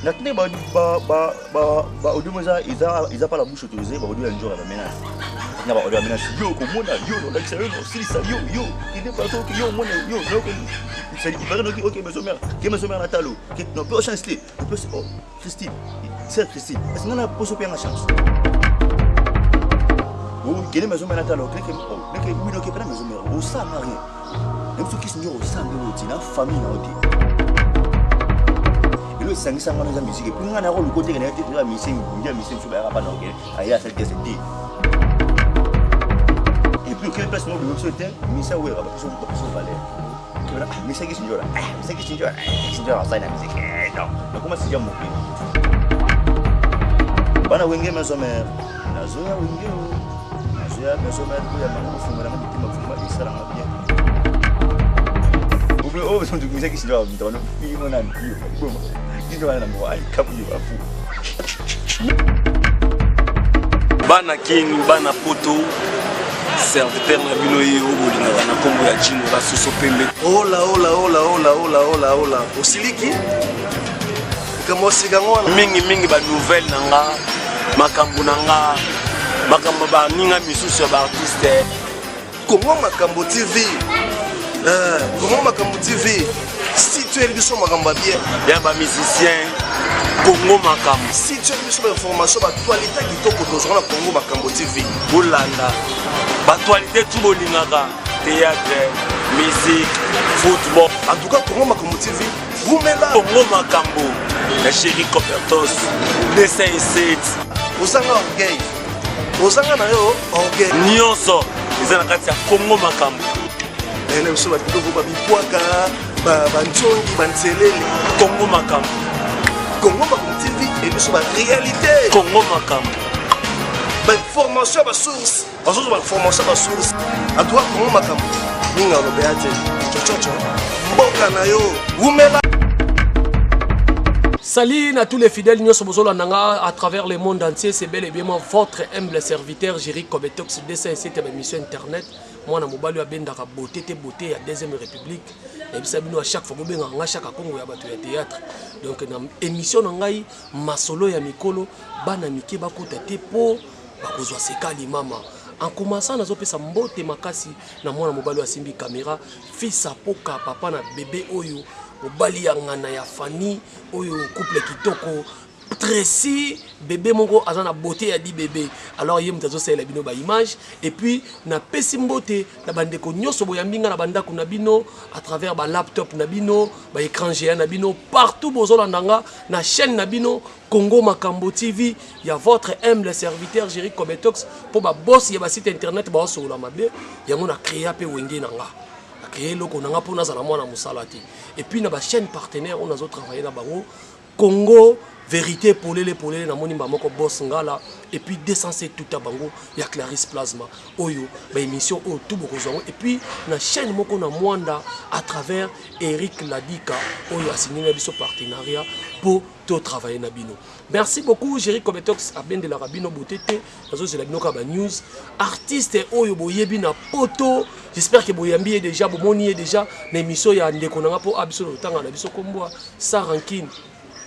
N'attendez ils a pas la bouche autorisée, audio un jour à la ménage. Il y a pas audio ménage. Yo, comme on a yo, on a excellent, si ça yo, il est pas trop que yo, moi yo, c'est ok, monsieur maire, qui monsieur maire Natalo, qui non peut changer, on peut oh Christine, c'est Christine, parce que on a posé bien la chance. Oh, qui est monsieur maire Natalo, qui oui non qui pas monsieur maire, oh ça n'a rien. Même ceux qui sont au sang de la famille na oti. Le 500 ans de musique, puis on a le côté que la musique, sur la rapane, il y a cette question. Et puis, quelle place nous avons souhaité, mais ça, oui, parce qu'on peut se valer. Mais c'est qui s'y joue, c'est qui s'y joue, ça, la musique. Non, donc comment c'est mon pays? Bana wenge masomero, nazoya wenge, nazoya masomero, ya mangu fungura mbitima fungura isara mabia. Ublo oh, son du musique qui s'y joue, dans le film on a vu, boum. Bana king bana poto serviteur na bino ye obolinga na kombo ya jino la soso pembe ola osiliki kamo sigango mingi ba nouvelle nanga makambo nanga makambo ba ninga misusu ba artiste Congo Makambo TV Congo Makambo TV si tu es biso makambo bien ya ba musicien Congo Makambo si tu es biso ba information ba actualité kitoko tozona na Congo Makambo TV bolanda ba actualité tout bolingaka théâtre musique football en tout cas Congo Makambo TV vous mettez là Congo Makambo la chérie Copertos D57 osanga orgueil osanga na yo orgueil nyonso ezana kati ya Congo Makambo ele biso ba biloko ba bikwaka ba ntongi ba nselele Congo Makambo Congo Makambo TV et biso ba réalité Congo Makambo ba information ba source ba formation ba source a toi Congo Makambo ninga lo beate chochocho mboka na yo umela. Salut à tous les fidèles à travers le monde entier, c'est bel et bien moi, votre humble serviteur Jerry Kobetox D57 émission internet. Moi, je suis à beauté à Deuxième République. Et puis, à chaque fois que je suis à chaque Congo, il y a théâtre. Donc, dans l'émission, je suis ma solo ya mikolo, bana miki bakota tepo, bakozwa sekali mama. En commençant, je suis mbote makasi na mwana mobali wa simbi caméra, fils à poka papa na bébé oyo. Obali ya ngana ya Fanny oyo couple kitoko Tracy bébé mongo azana beauté ya di bébé alors yé mutazo sala bino ba image et puis na pesi mbote na bandeko nyoso boyambinga na bandako na bino à travers ba laptop na bino ba écran géant na bino partout bozolandanga na chaîne na bino Congo Makambo TV ya votre humble serviteur Jerry Kobetox pour ba boss ya ba site internet ba so la mabe yango na créer pe wenge nanga créer loko nanga pona za na mwana musalati et puis na ba chaîne partenaire on a travaillé na bango Congo Vérité polele na moni moko boss ngala et puis 207 tout à bango ya Clarisse Plasma oyo ba émission o tout bokozango et puis na chaîne moko na Mwanda à travers Eric Ladika oyo a signé na biso partenariat pour tout travailler na bino. Merci beaucoup Jerry Kobetox a ben de la rabino botete nazo c'est la bino ka ba news artiste oyo boyebi na poto j'espère que boyambi déjà bomoni déjà na émission ya ndeko nanga po abiso le tanga na biso komboa sa rankine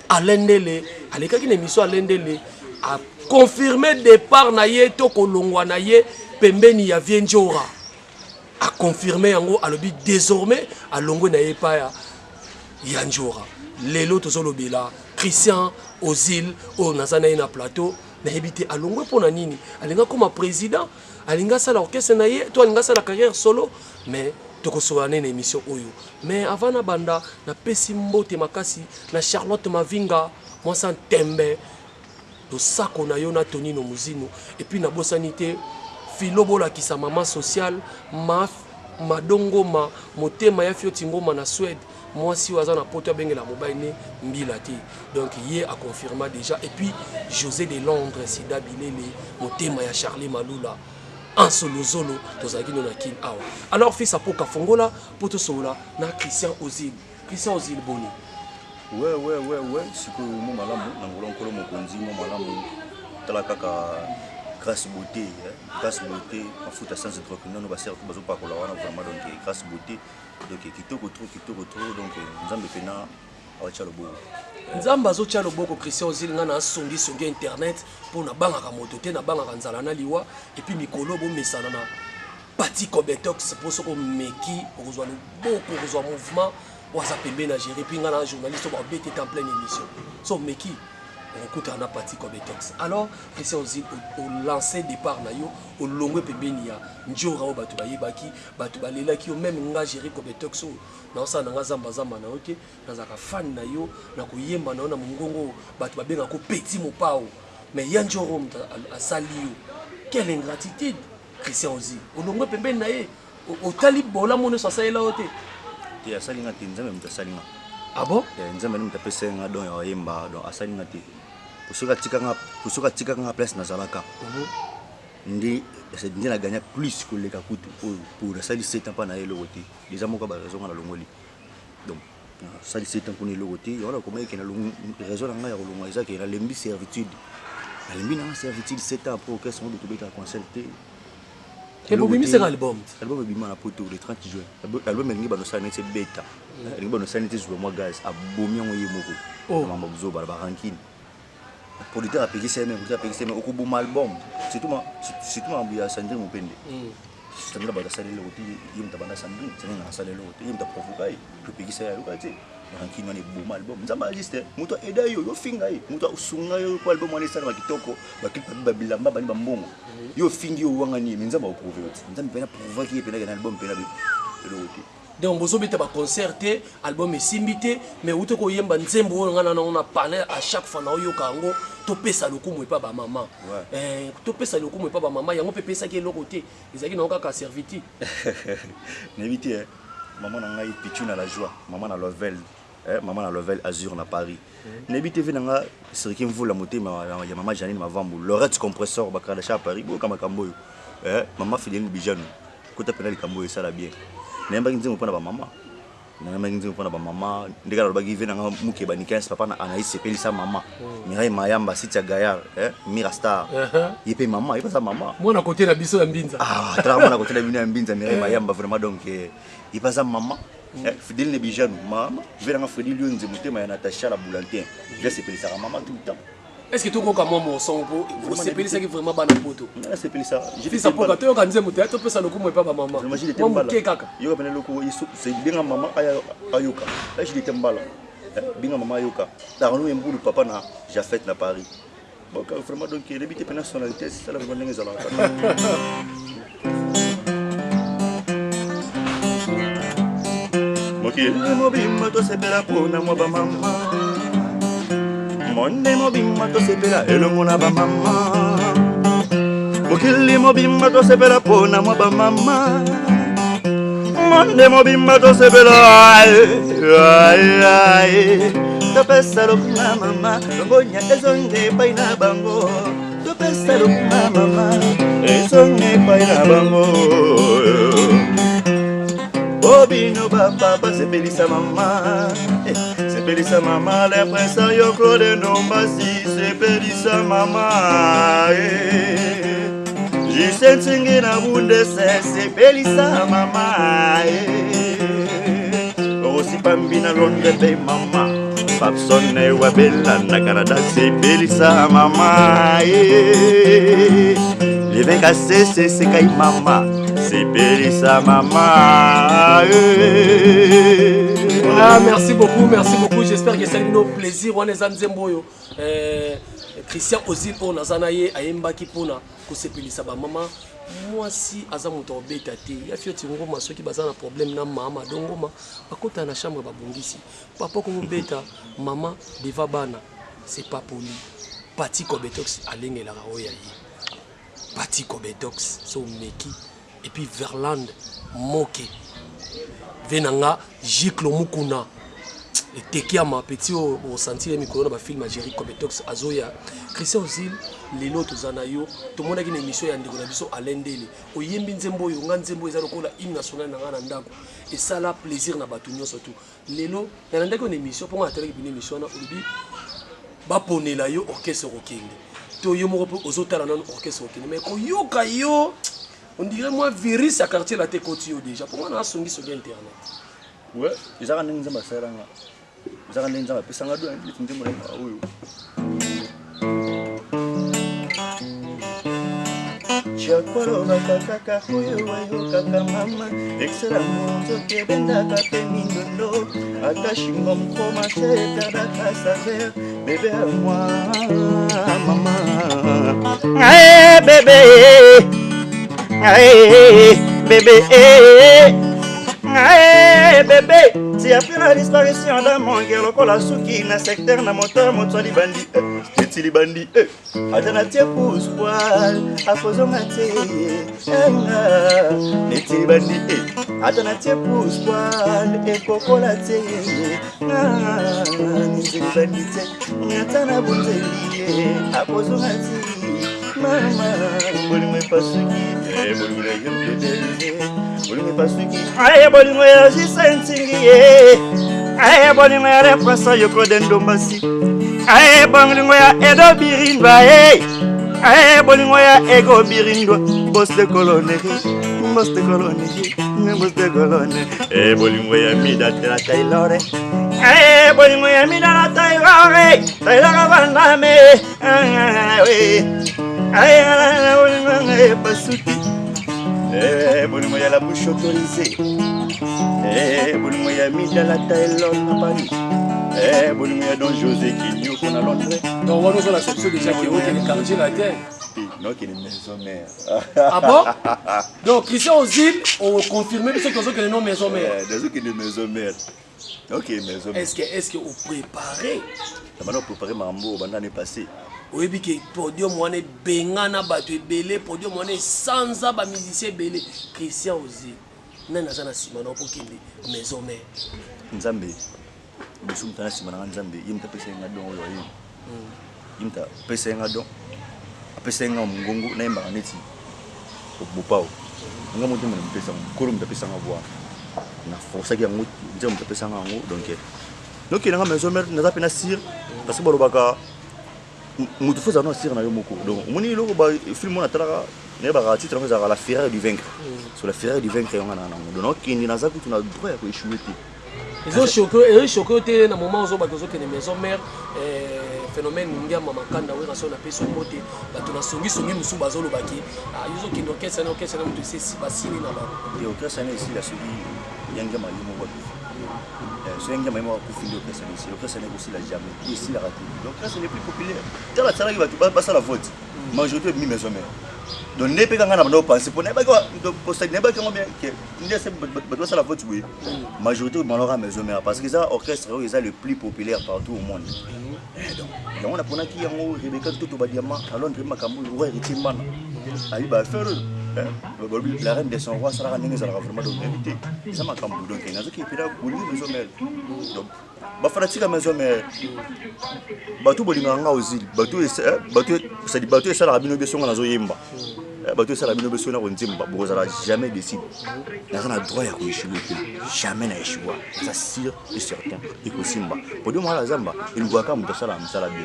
Alendele, alekaki na émission Alendele a confirmé départ na ye to kolongwa na ye pembeni ya Vienjora. A confirmé yango alobi désormais alongwe na ye pa ya Njora. Lelo tozolobela Christian Ozil o nazana na plateau na ebité alongwe pona nini alinga comme président alinga sala orchestre na ye to alinga sala carrière solo mais tokosoane na émission oyo mais avant na banda na pesi mbote makasi na Charlotte Mavinga moi sans tembe to sako na yo na Tonino Muzino et puis na bosanité filobola ki sa maman sociale madongo motema ya fioti ngoma na Suède moi si waza na poto bengela mobile ne mbilati donc hier a confirmé déjà et puis José de Londres Sida Bilele motema ya Charlie Malula en solo zolo tozaki no na kin awa alors fils apoka fongola poto sola na Christian Ozil boni ouais siko mo malamu na ngolo nkolo mokonzi mo malamu tala kaka grâce beauté mafuta sans drogue non ba certes bazo pa kola wana vraiment donc grâce beauté donc kitoko trop donc nzambe pena awacha lobo nzambe azotia loboko Christian Ozil nga na songi internet pour na bangaka moto te na bangaka nzala na liwa et puis mikolo bomesana na Pati Kobetox pour soko meki okozwa loboko okozwa mouvement waza pembe na gérer puis nga na journaliste ba bête en pleine émission so meki on na Pati Kobetox alors Christian Ozil au lancer départ na yo au longwe pembeni ya njora o batu bayebaki batu balelaki yo même nga gérer Kobetox na osana nga zamba na oke nazaka fan na yo na koyemba na mongongo batu babenga ko petit mopao mais ya njoro asali yo quelle ingratitude Christian Ozil au longwe pembeni na ye au tali bola mono sa saela ote te asali nga te nzambe mtasali nga ah bon nzambe mtapesa nga don ya yemba don asali nga te pusuka tika nga place nazalaka ndi ndi na gagner plus que les kakutu pour asali 7 ans pa na yelo côté déjà moko ba raison na longoli donc asali 7 ans pour ni logoté on a comment que na raison nga ya kolonga isa ke na lembi servitude na lembi na servitude 7 ans pour que son de tobeta consulter et vous bimi c'est album bima na poto le 30 juin album elingi bano sa nete beta elingi bano sa nete zo moi gaz abomi ngo yemoko mama buzo ba rankine producteur a payé ça même au coup album surtout ma Sandrine Mupende Sandrine ba salé le côté il me tabana Sandrine Sandrine na salé le côté il me provoquer pour payer ça le côté rankine on est bon album nzamba juste muto eda yo finga yi muto usunga yo ko album on est ça ba kitoko ba clip ba bilamba ba mbongo yo fingi yo wanga ni nzamba o prouver nzamba pena provoquer pena na album pena le côté donc bozo beta ba concerté album esimbité mais uto ko yemba nzembo ngana on a parlé à chaque fois na yo kango to pesa lokumu pa ba maman to pesa lokumu pa ba maman yango pe pesa ki eloko te ezaki na kaka serviti n'éviter maman na ngai pichu na la joie maman na Lovel maman na Lovel Azur na Paris n'éviter vena nga siriki mvula motema ya maman Janine Mavambu Lorette compresseur bakala cha Paris bo kama kamboyo maman Fidèle Bijano kota pena likamboyo ça la bien nemba nzingo pona ba mama na nzingo pona ba mama ndeka lo bagi vena muke ba nikansi papa na anaisi pelisa mama mirai mayamba sitia gayar mirastar yepe mama yepa sa mama mwana côté na biso ya mbinza tra mwana côté na biso ya mbinza mirai mayamba vraiment donc yepa sa mama Fidèle ne bijanu mama vena Fidèle yo nzimo tema ya Natacha la Boulantin je se pelisa mama tout le temps. Est-ce que tu as mon son pour c'est pelisa qui vraiment bana poto c'est pelisa je dis ça pour que tu organiser mon théâtre peut ça le coup moi pas maman moi kaka yo ka loko c'est binga mama ayoka là je dis mbala binga mama ayoka là on est mbulu papa na Jafet na Paris donc vraiment donc il habite personnalité c'est ça la bonne ngeza là OK mo bimma to se pela pona mo ba mama Monde mobimma to sepela elongo na ba mama Mokili mobimma to sepela pona mo ba mama Monde mobimma to sepela ai to pesa lo na mama ngonya ezonge paina bango to pesa lo na mama ezonge paina bango Obino papa se pelisa mama Sepelisa mama le presa yo Claude Ndombasi sepelisa mama Jise ntingi na bunde sepelisa mama Osi pambi na Londres be mama Papson ne wabela na Canada sepelisa mama Les vins cassés c'est kai mama sepelisa mama Ah, merci beaucoup, j'espère que c'est un plaisir. On est en Zemboyo. Christian Ozil pour Nazanaye, Ayembaki pour na Kosepelisa ba maman. Moi si azamuto beta te, ya fioti ngoma soki bazana problème na mama dongoma, bakota na chambre babongisi. Papa ko beta, maman deva bana, c'est pas poli. Pati Kobetox alengela oya yi. Pati Kobetox so meki et puis Verland moke. Venanga Jiklo Mukuna et Tekiama petit au sentir micro na film Jerry Kobetox azoya Christian Ozil lelo tozanayo to mona ki na émission ya ndeko na biso alendele oyembi nzembo yo nga nzembo ezalo kola hymne national na ngana ndako et ça la plaisir na batu nyonso tout lelo na ndako na émission pour nga tele ki émission na olobi ba ponela yo orchestre rokende to yo moko ozotala na orchestre rokende mais ko yoka yo on dirait moi virus à quartier la técotio déjà pour moi on a songi sur internet ouais ils ont nzamba seranga Zaka ndenza bapesanga do nde molema oyo. Chakolo kaka oyo wayo kaka mama excella monzo kebenda kape mindondo atashingo mkoma cheta dakasa ver bébé à moi maman hey bébé hey bébé hey bébé si après la disparition d'un mon cœur lokola suki na secteur na moteur moto libandi titi libandi alternative pour squal afozo mate titi libandi alternative pour squal e kokola te titi libandi te nyatana bunzeli afozo mate mama bolingo pasuki bolingo ya bébé bolingo pasuki ay bolingo ya jisentingi ay bolingo ya represa yoko dendombasi ay bolingo ya edo birindwa ay bolingo ya ego birindwa boss de colonne boss de colonne bolingo ya mida de la taylore ay bolingo ya mida la taylore taylore bandame ay bolingo ya pasuki bolingo ya la bouche autorisée bolingo ya mida la taylor na Paris bolingo ya Don José Kinyo qu'on a Londres donc on a la section déjà qui est le quartier la terre non qui est maison mère ah bon donc Christian Ozil on confirme ce que les noms maison mère des qui est maison mère OK maison mère est-ce que vous préparez maintenant préparer mambo bandane passé oui bi que podium wana bengana bato ebele podium wana sanza ba musicien ebele Christian Ozil nana zana sima non pour kende maison mère nzambe bisu mtana sima na nzambe yimta pesa nga don oyo yimta pesa nga don apesa nga mungongo na imba neti obupao nga mutu mwana mpesa mukuru mtapesa nga bwa na força ki yango nzambe mtapesa nga ngo donc nga maison mère naza pena sir parce que barobaka mutu foza no sir na yo moko donc moni loko ba film on atala ne ba titre ngo za la Ferrari du vaincre sur la Ferrari du vaincre nga na ngo donc kindi naza kutu na droit ya ko échouer. Ils ont choqué dans le moment où ils ont choqué les maisons mères. Phénomène ningia mama kanda we raso na peso mote bato na songi musu bazolo baki yuzo kindo kesa na mutu sesi basini na ba et au kesa na ici la subi yanga malimo ba so yanga malimo ku findi au kesa ici au kesa na aussi la jamais ici la raté donc là c'est les plus populaires dans la tsala ki ba ça la vote majorité mi maison mère donc ne pe kanga na ba penser pour ne ba ko poster ne ba ko bien que ne c'est ba ça la vote oui majorité malora maison mère parce que ça orchestre est le plus populaire partout au monde. Donc on a pris qui en Rebecca tout au diamant à Londres makambu roi Ritimana ayi ba faire la reine de son roi sera nini za vraiment donc invité ça makambu donc il y a qui pira boli maison mère donc ba fanatika maison mère batu bolinga nga Ozil batu ça dit batu ça la bino beso nga nazo yemba batu ça la bino beso na konzimba bokozala jamais décide na na droit ya ko échouer jamais na échouer ça sûr et certain et ko simba podio mala zamba il voit comme to sala msala bi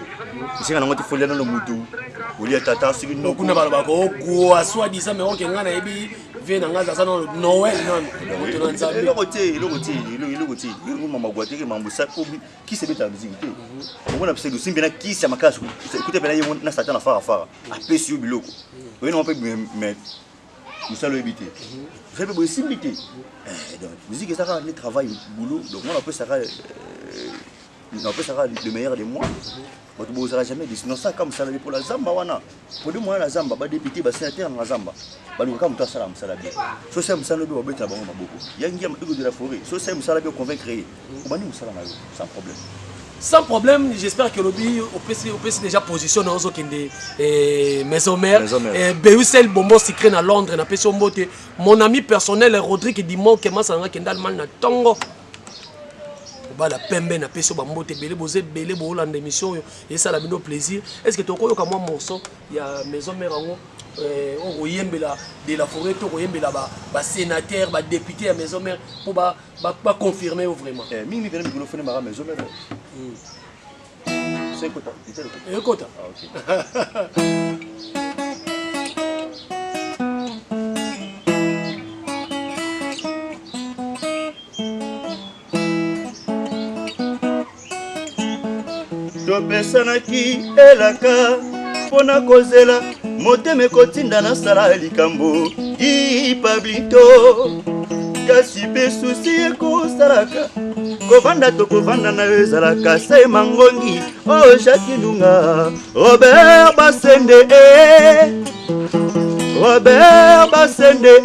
isinga ngoti folia na mutu olia tata sigi no kuna bala bako ko aswa disa me onke ngana ebi ve na ngaza sana Noël non mutu na nzambe le côté mama gwateke mambo sa qui se met en musique on a besoin de simbena qui ça makasu écoutez pena yemo na satan na fara apesi yo biloko oui non on peut mais nous ça le éviter vous savez vous simbité donc musique ça le travail boulot donc on peut ça le meilleur de moi bato bozala jamais dit sinon ça comme ça pour la zamba wana pour le moyen la zamba ba député ba sénateur na zamba ba lu comme toi ça la bien so ça msala do ba beta ba maboko yangia maboko de la forêt so ça msala bien convaincre ko bani msala na sans problème. Sans problème, j'espère que l'objet au PC déjà positionné aux Okende maison mère et Beusel Bombo Secret à Londres na peso mbote mon ami personnel Rodrigue Dimon que masanga kendal man na tongo la pembe na peso bambote belé bozé belé bo la émission et ça la bino plaisir est-ce que tu koyoka moi morceau il y a maison mère ngo on oyembela de la forêt to oyembela ba sénateur ba député à maison mère pour ba confirmer vraiment mimi kana mikolo fone mara maison mère c'est quoi écoute OK. topesanaki elaka mpona kozela motema ekotinda nasala likambo ipablito kasi mpe susi ekosalaka kovanda tokovanda na yo ezalaka se mangongi oyo jakinunga Robert Basende Robert Basende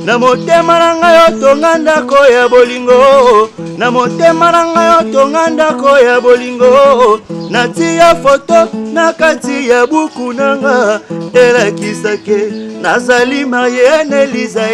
na motema na ngai otonga ndako ya bolingo na motema na ngai otonga ndako ya bolingo natia foto na kati ya buku nanga elakisake nazali marie na Eliza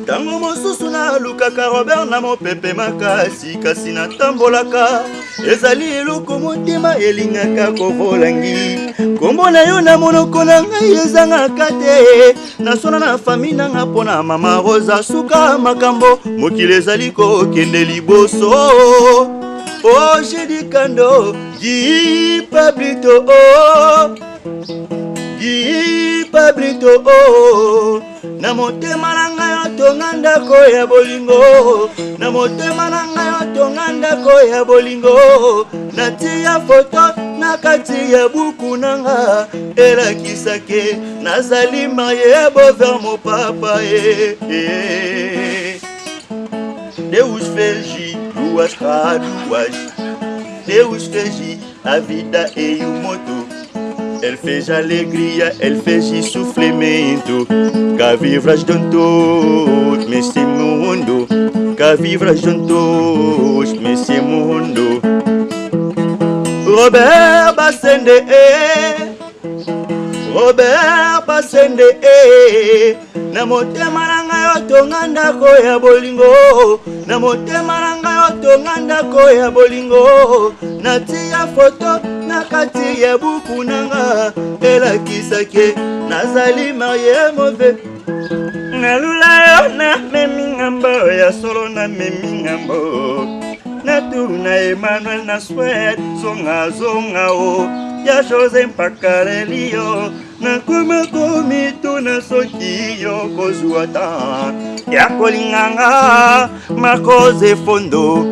tango mosusu nalukaka Robert na mopepe makasi kasi natambolaka ezali eloko motema elingaka kovolangi kombo na yo na monoko na ngai ezangaka te nasona na fami nanga mpona mama Rosa suka makambo mokili ezali kokende liboso oh j'ai dit kando Guy Pablito Guy Pablito na motema na ngai otonga ndako ya bolingo na motema na ngai otonga ndako ya bolingo natia foto na kati ya buku nanga elakisake nazali marie bover mon papa Deus Fergi duas caduas Deus Fergi a vida e o moto Elle fez alegria, elle fez sofrimento. Cá vivras juntos nesse mundo. Cá vivras juntos nesse mundo. Robert Basende Robert Basende na motema na ngai otonga ndako ya bolingo na motema na ngai otonga ndako ya bolingo natia foto na kati ya buku nanga elakisake nazali marie mauvais nalula yo na memi ngambo ya solo na memi ngambo natuna Emmanuel na Swed zonga o ya José Mpakalelio na komito na soki yo kozwa ta ya kolinganga makoze fondo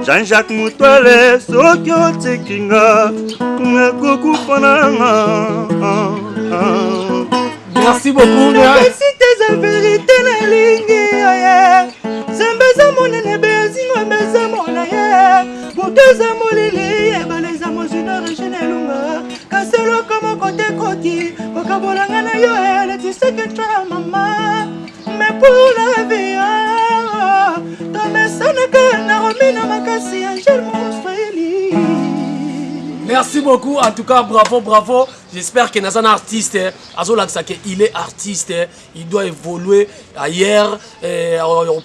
Jean-Jacques Moutouale soki otekinga na kokufananga Merci beaucoup. Merci tes vérité na lingi ya Zambeza monene bezingo meza monaye Muteza molili ebaleza mozina regenelunga Kaselo kama kote koti Wakabolanga na yo ele tu sais que tu es maman Mais pour la vie Tomesana na romina makasi Angel Monsfeli. Merci beaucoup, en tout cas bravo. J'espère que Nazan artiste, il est artiste, il doit évoluer ailleurs.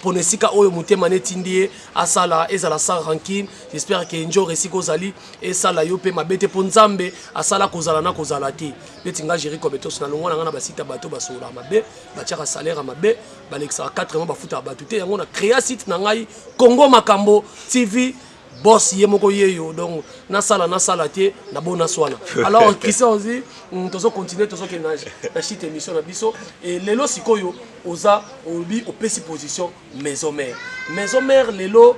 Ponesika oyo mutema netindie asala ezala sans rancune. J'espère que Njo resiko zali et sala yo pe mabete ponzambe asala kozala na kozala ti. Betinga Jerry Kobetos na longwa na basita bato basola mabe, batiaka salaire mabe, balexa 4 mois bafuta bato te yango na créa site na ngai Congo Makambo TV. Boss yemoko yeyo donc na sala tie na bona swana. Alors Christian aussi tozo continuer tozo kenage na chite émission na biso et lelo sikoyo oza obi opesi position maison mère lelo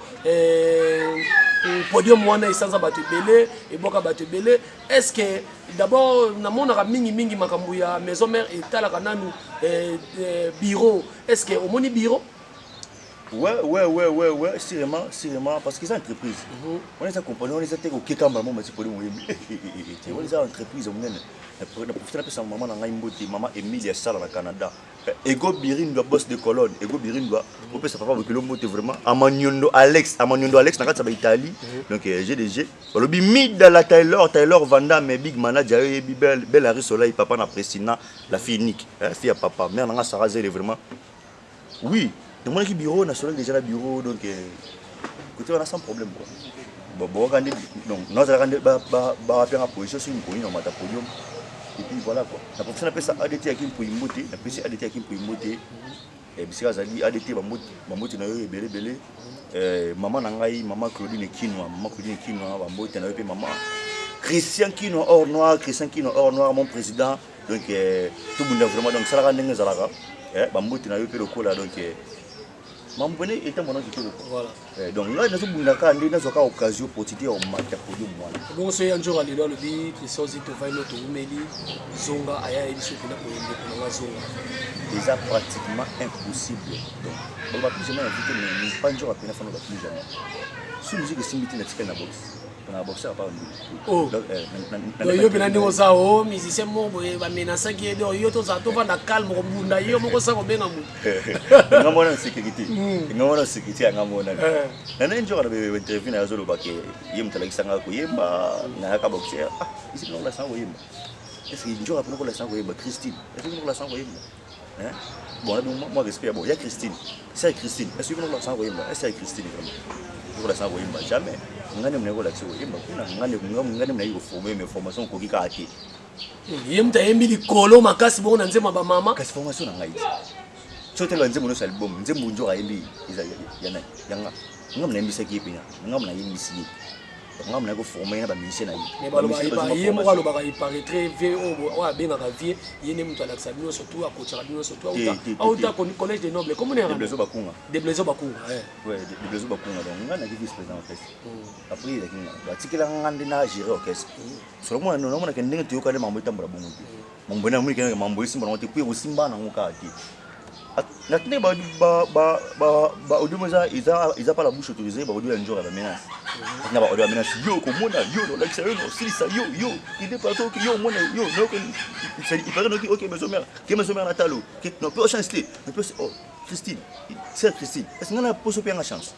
podium wana isanza bato belé et boka bato belé. Est-ce que d'abord na mona mingi makambu ya maison mère et talaka nanu bureau, est-ce que au moni bureau? Ouais, sûrement, parce que c'est une entreprise. On est à compagnie, on est à faire au Kekamba, on est à entreprise, on est à maman maman Emilia Sala au Canada. Ego Birin doit boss de colonne, Ego Birin doit, on peut savoir que l'homme est vraiment. Amanyondo Alex, n'a pas de Italie, donc GDG. Le bimid de la Taylor Vanda, mais Big Manager, Belle Harry Soleil, papa n'a Pressina, la fille Nick, fille à papa, mère n'a Sarah Zé, vraiment. Oui. Donc moi qui bureau national déjà le bureau donc côté on a sans problème quoi. Bon regardez donc nous allons faire une position sur une commune on m'a podium et puis voilà quoi. La profession appelle ça ADT avec une poimmoté, la PC ADT avec une poimmoté et puis ça dit ADT mamote na yo belé maman nangai maman Claudine Kinwa mamote na yo pe maman Christian Kinwa hors noir mon président donc tout le monde vraiment donc ça la rendre zalaka mamote na yo pe le cola donc Mambone était mon qui Voilà. Donc là, nous avons occasion pour te dire au matin pour nous. Bon, c'est un jour à l'élo, le dit, les choses ils te vaillent notre oumeli, zonga, aya et bisou pina pour yende zonga. Déjà pratiquement impossible. Donc, on va plus jamais inviter, mais pas un jour à peine faire plus jamais. Si nous avons simité la boxe, on a boxé à part nous. Oh, donc yo pina ndingo sa o, musicien mo boye ba menacer qui est do yo to za to va na calme ko bunda yo mo ko sa ko benga mu. Ngamona sécurité. Ngamona sécurité ngamona. Nana un jour on avait interview na zolo ba ke yem tala kisanga ko yemba na ka boxer. Ah, ici non la sango yemba. Est-ce que un jour après ko la sango yemba Christine? Est-ce que la sango yemba? Hein? Bon, là, moi, respect. Bon, il y a Christine. C'est Christine. Est-ce que vous la sango yemba? Est-ce que Christine vraiment? Vous la sango yemba jamais. Ngane mneko la sango yemba. Ngane mneko former mes formations ko kika ati. Yem ta yembi likolo makasi bongo na nzema ba mama. Kasi formation na ngai. So telo nzemo no album, nzemo njo ka yembi iza yana yanga. Ngam na yembi saki pinya. Ngam na yembi siki. Ngam na ko former na ba musicien na yi. Mais ba yem ko lo ba il paraîtrait vieux o a benga ka vieux, yene mtu alaksa bino surtout a coachera bino surtout auta collège des nobles. Comment on est Des Blaiseau Bakunga. Des Blaiseau Bakunga, ouais, des Blaiseau Bakunga. Donc ngana ki vice président orchestre. Après il a kinga. Ba tikela ngande na gérer orchestre. Solo mo na ke ndenge tiyoka le mambo tambula bongo. Mambo na muri ke mambo isimba na te ku simba na ngoka ati. Natine ba odumoza iza pas la bouche autorisée ba odu enjoy la menace. Na ba odu menace yo ko mona yo no like ça silisa yo il est pas que yo mona yo no que il paraît que OK maison mère que maison mère natalo que non peut changer mais peut oh Christine c'est Christine est-ce qu'on a posé bien la chance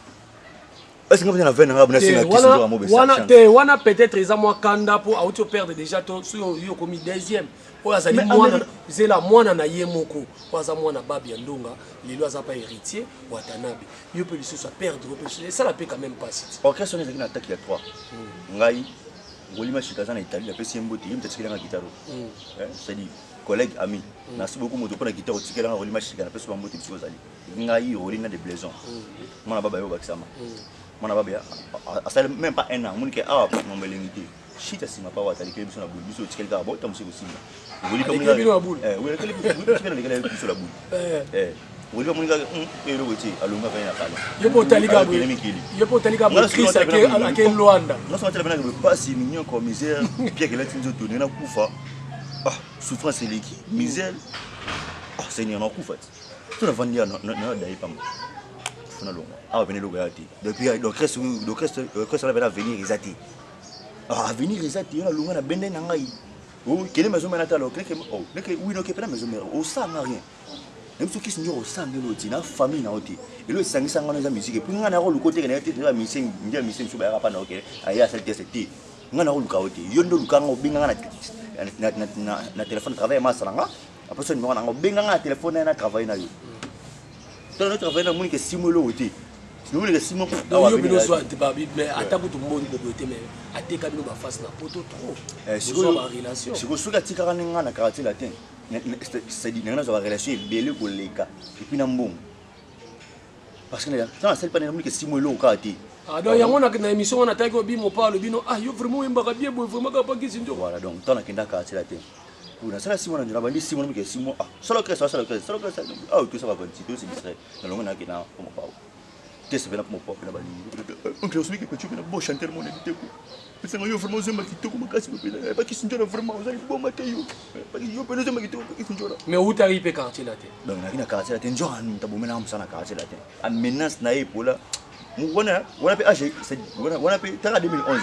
est-ce qu'on va venir na ngabona singa kiso mo besa wana peut-être ils a moi kanda pour auto perdre déjà to sur yo comme deuxième oyo azali mwana zela mwana na ye moko oyo aza mwana babi ya ndonga lelo aza pa héritier watanabe yo mpe lisusu aperdre mpe esala mpe quand même pasi orchestre ezalaki na attaque ya 3 ngai ngolima shika aza na italie apesi ye mbote ye mpe atikelanga gitaro c'est-à-dire collègue ami nasi beaucoup moto mpona gitaro otikelanga ngolima shika napesi bambote biso ozali ngai rolina de blaison mwana baba yo bakisama mwana baba asali même pas un an monike awa momelengi te shit asima pa watali kele biso na bulu biso otikeli kaka bota mosu kosimba woli pa bino na bulu woli kele biso la bulu woli pa monika elo weti alonga kaya na kala yo po tali ka bo Chris ake Luanda non ça tellement que pas si mignon comme misère pierre que là tu nous donner na kufa ah souffrance leki misère ah seigneur na kufa tu na vandia na dai pam funa longa ah venir logo yati depuis l'orchestre va venir izati ah venir izati na longa na bende na ngai oh kele maison mena talo keke oh neke oui no kepena maison mena au ça n'a rien même ce qui se njoro ça ngelo tina famille na oti elo sangisa ngana za musique puis ngana ro lukote ke na ete de la musique ndia musique so ba rapa na ok aya ça test ti ngana ro luka oti yondo luka ngo binga na téléphone travail ma salanga après ça numéro na ngo binga na téléphone na travail na yo to na travail na muni ke simulo oti nous les simons yo bino so babi mais atako to mboni bobote mais ateka bino ba face na poto trop so ba relation siko suka tikara ninga na karaté latin c'est dit nana zo relation belé ko leka et puis na mbongo parce que ça c'est pas na que simulo kati ah donc yango na émission on attaque obi mo parle bino ah yo vraiment mbaka bien boy vraiment ka paki sindo voilà donc tana kenda karaté latin pour ça simon na bandi simon que simon ah solo que ah tout ça va continuer c'est distrait na longa na kina comme pas c'est bien pour moi pour la on crée que tu peux beau chanter mon invité ko c'est nga yo vraiment zema kitoko makasi pe pas qui sinjora vraiment vous allez bon matin yo pas qui yo pe zema kitoko qui sinjora mais où t'arrives quartier là té donc na quartier là té njora ntabomela msana quartier là té a menace na epola wana pe age c'est wana pe tara 2011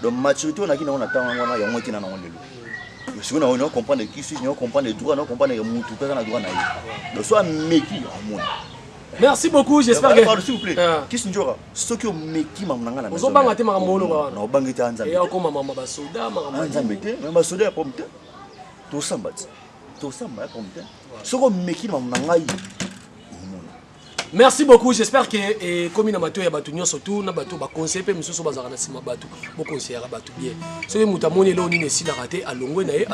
donc maturité on a qui na on attend wana ya ngoti na na lelo si on a comprendre qui suis on comprendre les droits on comprendre mutu pe na droit na yi donc soit meki amona. Merci beaucoup, j'espère que s'il vous plaît. Qui sont njora? Ce qui meki mamnanga na. Ozo banga te makamolo ba. Na obangite anzambe. Et akoma mama ba soda makamolo. Anzambe te, mais ba soda ya pomte. To samba ya pomte. Ce qui meki mamnanga yi. Merci beaucoup, j'espère que comme na mato ya batu nyonso tout na batu ba conseil pe misusu bazaka na sima batu bo conseillera batu bien. Ce que mutamoni lo ni ne sila raté alongwe na ye.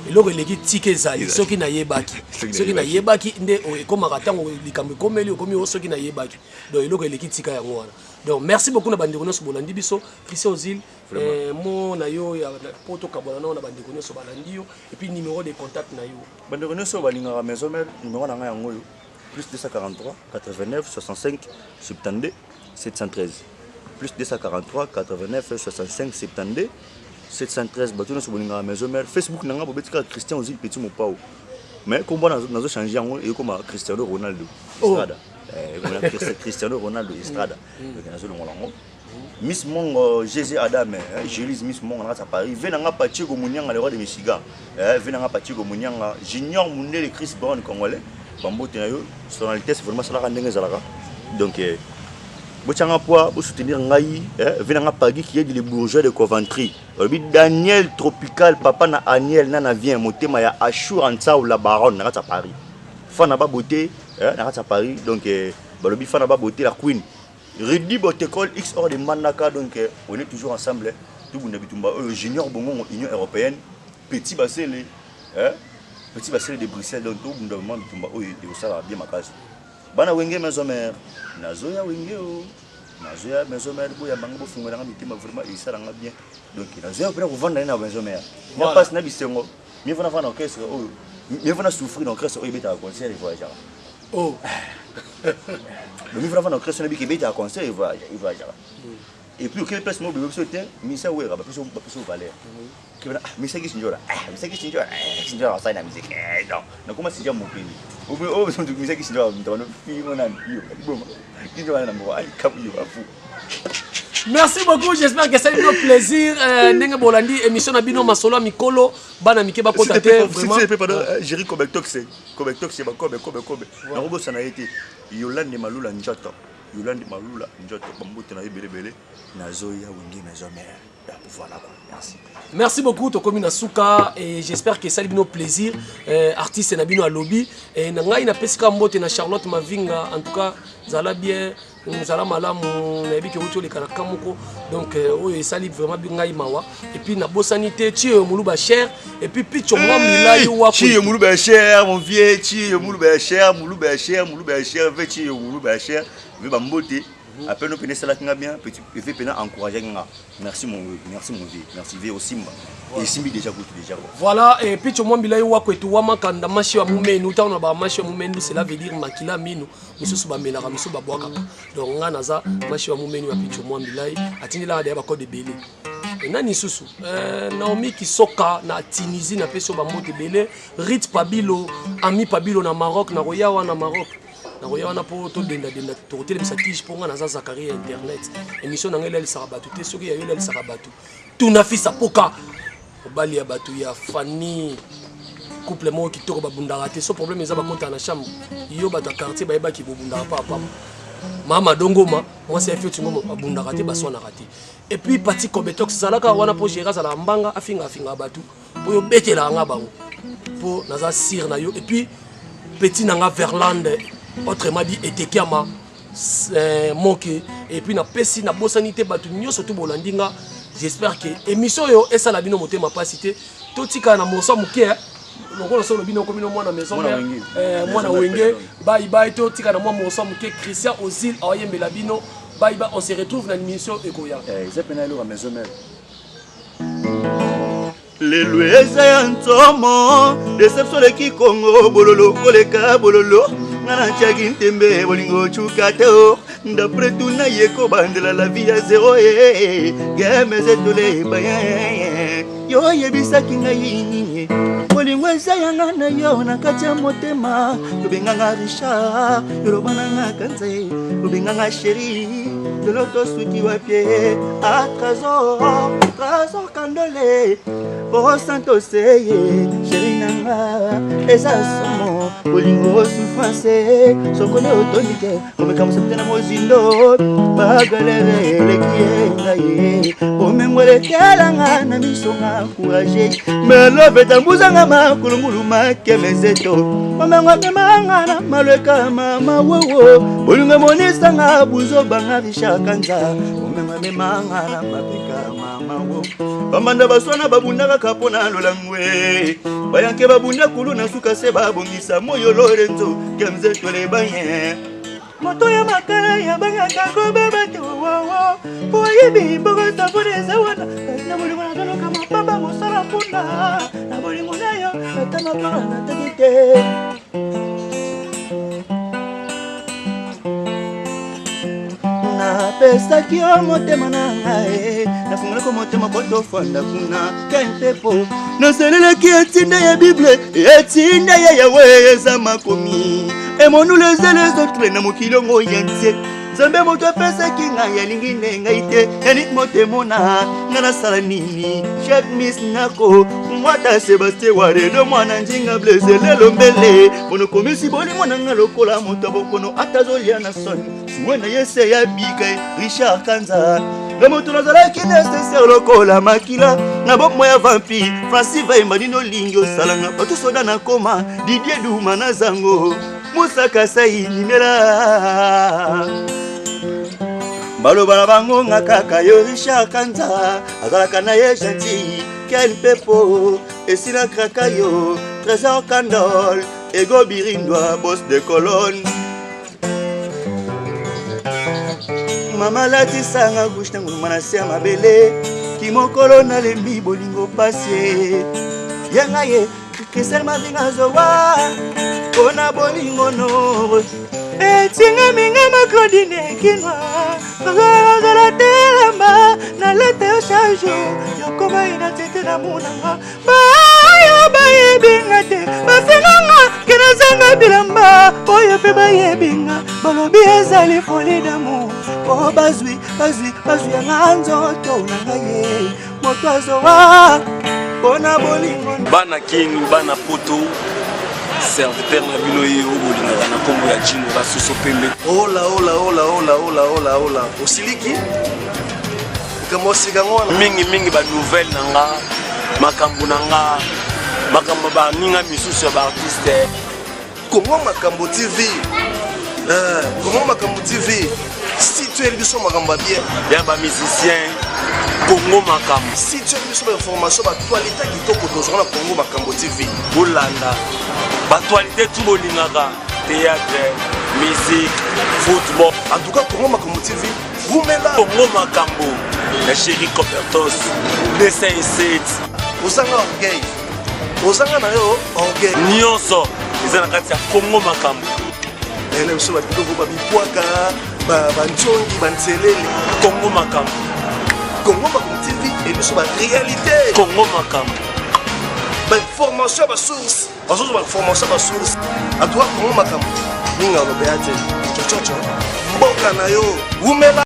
Eloko eleki tike ezali soki na yebaki nde ekomaka ntango likambo ekomeli okomi soki na yebaki donc eloko eleki tika yango wana donc merci beaucoup na bandeko nyonso bolandi biso Christian Ozil mo na yo ya po tokabwana nao na bandeko nyonso balandi yo et puis numéro de contact na yo bandeko nyonso balingaka maison mère numéro na ngai yango yo plus 243 89 65 72 713 plus 243 89 65 72 713 batuna sobolinga maison mère Facebook nanga bobetika Christian Ozil Petit Mopao mais combat nazo changer yango et comme Cristiano Ronaldo Estrada Cristiano Ronaldo Estrada donc nazo le molango Miss Mongo GG Adam Jélis Miss Mongo na Paris venanga Pachigo Munyanga le roi de Michigan venanga Pachigo Munyanga Junior Mundele Chris Brown congolais bambote na yo sonalité c'est vraiment ça la ndenge zalaka donc bochanga poa bo soutenir ngai venanga Pagi qui est le bourgeois de Coventry Daniel Tropical papa na Aniel na vient motema ya Ashur Antsa ou la baronne na Paris fana ba beauté na Paris donc balobi fana ba beauté la queen Redi Botekol X hors de Mandaka donc on est toujours ensemble tout bunda bitumba junior bongo Union européenne petit basele petit basele de Bruxelles donc tout bunda bitumba et ça va bien ma case bana wenge maison mère nazoya wenge nazoya maison mère boya bango fungo na mitima vraiment et ça ranga bien donc nazoya pour vendre na maison mère moi passe na bisengo mieux vana vana orchestre mieux vana souffrir dans orchestre beta concert et voyage oh le mieux vana orchestre na beta concert et voyage et puis quelle place moi bébé sauter misa wera ba peso valeur que misa qui sinjora sinjora ça na musique non na comment c'est déjà mon pays oh c'est misa qui sinjora dans le film on a bon qui doit na moi kabu yo afu. Merci beaucoup, j'espère que ça a été un plaisir. Nenga Bolandi, émission na bino masolo mikolo, bana mike ba kotate vraiment. C'est pardon, Jerry Kobetox c'est ba kobe. Na robo ça na été Yolande Malula Njoto. Yolande Malula Njoto bambote na belebele na zoya wingi maison mère. Voilà quoi. Merci. Merci beaucoup Tokomi Nasuka et j'espère que ça a été un plaisir. Artiste na bino à lobby et na ngai na pesika mbote na Charlotte Mavinga en tout cas zala bien. Nzala malamu na yebi ke uto le kanaka moko donc oyo esali vraiment bingai mawa et puis na bosanité ti muluba cher et puis picho mwa milai wa ti muluba cher mon vieux ti muluba cher ve ti muluba cher ve bambote après nous pene sala kinga bien petit ve pena encourager nga merci mon vieux merci vieux aussi et simbi déjà voilà et picho mwa milai wa kwetu wa makanda mashi wa mumenu ta na ba mashi wa mumenu cela veut dire makila minu misusu ba melaka misusu ba bwaka donc nga naza mashi wa mumenu wa picho mwa milai atindela ba code belé nani susu Naomi Kisoka na Tunisie na peso ba mote belé Rit Pabilo Ami Pabilo na Maroc na royawa na Maroc na royawa po to denda to tele misakiji ponga na Zakaria internet émission na ngela sarabatu te soki ya yela sarabatu tuna fisa poka obali ya batu ya Fanny couple mo ki toko babundaka te so problème eza bakota na chambre yo bata quartier bayeba ki bobundaka papa mama dongoma moi c'est fait tungo babundaka te baswana raté et puis parti Kobetox zalaka wana po gérer za la mbanga afinga batu po yo betela nga bango po naza sir na yo et puis petit nanga Verlande autrement dit etekiama moke et puis na pesi na bosanité batu nyoso to bolandinga. J'espère que émission yo esa la bino motema pasité totika na moso muke lokolo solo bino ko bino mwana maison mwana wenge bye totika na moso muke Christian Ozil ayembe la bino bye on se retrouve dans l'émission Ekoya c'est penalo la maison mère le loueza ya ntomo déception de Kikongo bololo koleka bololo ngana chaki ntembe bolingo chukateo d'après tout na yeko bandela la vie à zéro game zetole baye yo yebisaki ngai bolingo ezayanga na yo na kati ya motema lobenganga Richard lobana kanze lobenganga chéri de l'auto suki wa pied à trésor candole pour santo seye chéri nanga eza somo bolingo souffrance sokone otonike omekama septena mozindo bagalere lekienga ye omengwele telanga na misonga courage melo betambuzanga makulungulu makemezeto omengo memanga na malweka mama wowo bolingo monisanga buzo banga rishakanza omengo memanga na mapika mama wo bamanda baswana babundaka kapona lolangwe bayanke babunda kulu na suka se babongisa moyo Lorenzo kemze tole baye moto ya makala ya banga kako beba to wo boyebi bogo saboneza wana na bolingo na tolo kama baba mosala punda na bolingo na yo tama para na tete napesaki yo motema na ngai nafungolako motema po tofanda kuna kentepo nasalelaki etinda ya bible etinda ya yawe eza makomi emonula eza les autres na mokili ongo yentie nzambe moto apesaki ngai alingi nde ngai te yani motemona nga nasala nini chef miss nako mwata sebastien waredo mwana njinga blaise lelo mbele monokomisi bolimo na nga lokola moto abokono atazolia na soni siwena yese ya bika richard kanza le moto nazalaki nécessaire lokola makila na bomoi ya vampi francis vaimba nino lingi osalanga bato soda na koma didier duma na zango musaka sai nimela baloba na bango nga kaka yo richard kanza azalaka na ye gentil ken pepo esila kraka yo trésor candol ego birindwa boss de colonne mama latisanga gouche na nguluma na se ya mabele kimokolo nalembi bolingo pase yanga ye krisel mavinga zowa mpona bolingo noro etinga minga maclodine kinwa azala telamba na lete yo chajo yokoma inatete na munanga bayo bayebinga te basenganga kenazanga bilamba oyo mpe bayebinga balobi ezali foli damour o bazwi yanga nzoto na ngai moto azowa mpona bolingo bana king bana poto serviteur na bino ye obolingaka na nkombo ya jino basuso pembe ola osiliki likambo osika ngo wana mingi banouvelle na nga makambo na nga makambo baninga misusu ya baartiste Congo Makambo TV Congo Makambo TV si tu es biso makambo bien ya bamusicien Congo Makambo si tu es biso information actualité kitoko tozala na Congo Makambo TV bolanda actualité tout bolingaka théâtre musique football en tout cas Congo Makambo TV vous mettez là Congo Makambo la chérie Copertos dessin et set osanga orgueil osanga na yo orgueil nyonso eza na kati ya Congo Makambo ene biso bakitoko babipwaka banchongi banzelele Congo Makambo Congo Makambo TV et biso ba réalité Congo Makambo formation ba source formation ba source en tout cas Congo Makambo ninga lo beate chochocho mboka na yo umela